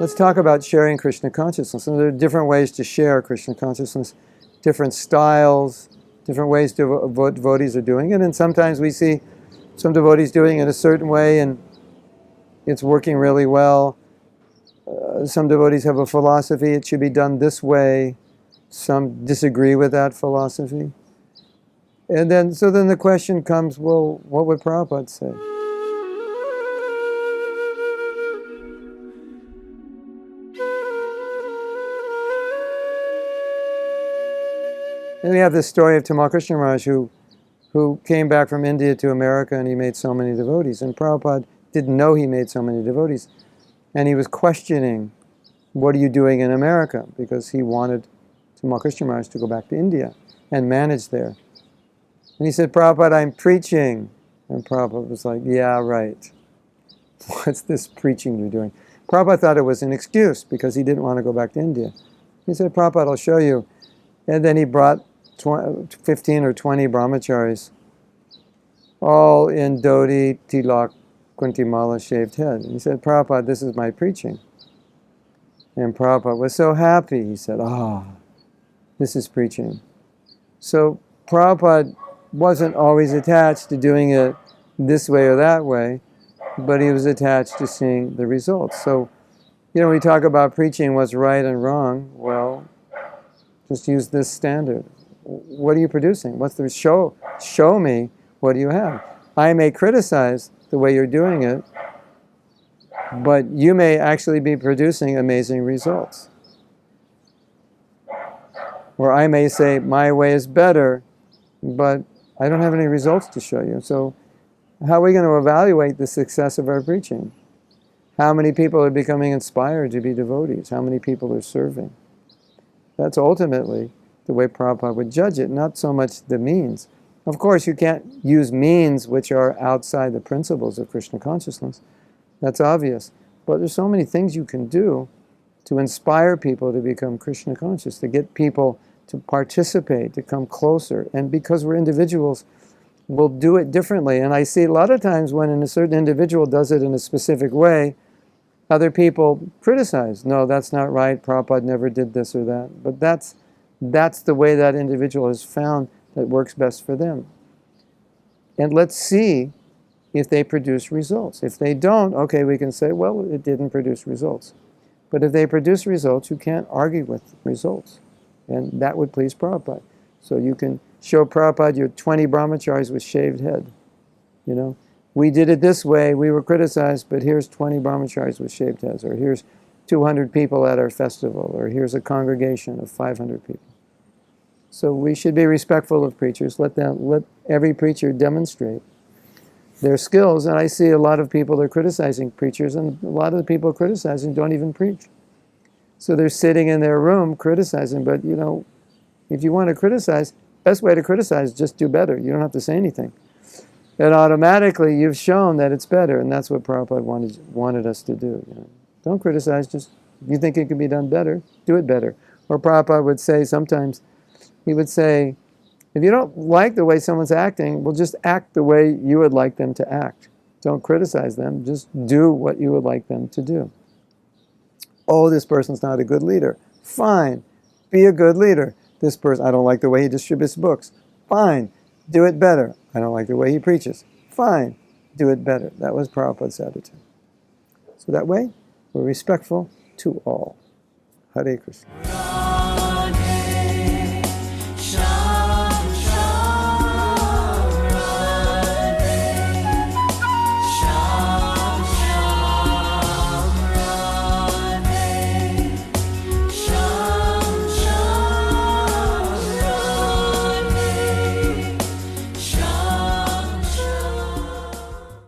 let's talk about sharing Krishna consciousness. And there are different ways to share Krishna consciousness, different styles, different ways devotees are doing it. And sometimes we see some devotees doing it a certain way and it's working really well. Some devotees have a philosophy, it should be done this way. Some disagree with that philosophy. And then the question comes, well, what would Prabhupada say? And we have this story of Tamal Krishna Maharaj who came back from India to America and he made so many devotees. And Prabhupada didn't know he made so many devotees. And he was questioning, what are you doing in America? Because he wanted Tamal Krishna Maharaj to go back to India and manage there. And he said, Prabhupada, I'm preaching. And Prabhupada was like, yeah, right. What's this preaching you're doing? Prabhupada thought it was an excuse because he didn't want to go back to India. He said, Prabhupada, I'll show you. And then he brought 15 or 20 brahmacharis, all in dhoti, tilak, kuntimala, shaved head. And he said, Prabhupada, this is my preaching. And Prabhupada was so happy. He said, this is preaching. So Prabhupada wasn't always attached to doing it this way or that way, but he was attached to seeing the results. So, we talk about preaching, what's right and wrong. Well, just use this standard. What are you producing? What's the show? Show me what do you have. I may criticize the way you're doing it, but you may actually be producing amazing results. Or I may say, my way is better, but I don't have any results to show you. So how are we going to evaluate the success of our preaching? How many people are becoming inspired to be devotees? How many people are serving? That's ultimately the way Prabhupada would judge it, not so much the means. Of course, you can't use means which are outside the principles of Krishna consciousness. That's obvious. But there's so many things you can do to inspire people to become Krishna conscious, to get people to participate, to come closer. And because we're individuals, we'll do it differently. And I see a lot of times when a certain individual does it in a specific way, other people criticize. No, that's not right. Prabhupada never did this or that. But that's the way that individual has found that works best for them. And let's see if they produce results. If they don't, okay, we can say, well, it didn't produce results. But if they produce results, you can't argue with results. And that would please Prabhupada. So you can show Prabhupada your 20 brahmacharis with shaved head. We did it this way, we were criticized, but here's 20 brahmacharis with shaved heads, or here's 200 people at our festival, or here's a congregation of 500 people. So we should be respectful of preachers. Let every preacher demonstrate their skills. And I see a lot of people are criticizing preachers, and a lot of the people criticizing don't even preach. So they're sitting in their room criticizing, but if you want to criticize, best way to criticize is just do better. You don't have to say anything. And automatically you've shown that it's better, and that's what Prabhupada wanted us to do. Don't criticize, just if you think it can be done better, do it better. Or Prabhupada would say sometimes, he would say, if you don't like the way someone's acting, well, just act the way you would like them to act. Don't criticize them, just do what you would like them to do. Oh, this person's not a good leader. Fine, be a good leader. This person, I don't like the way he distributes books. Fine, do it better. I don't like the way he preaches. Fine, do it better. That was Prabhupada's attitude. So that way, we're respectful to all. Hare Krishna.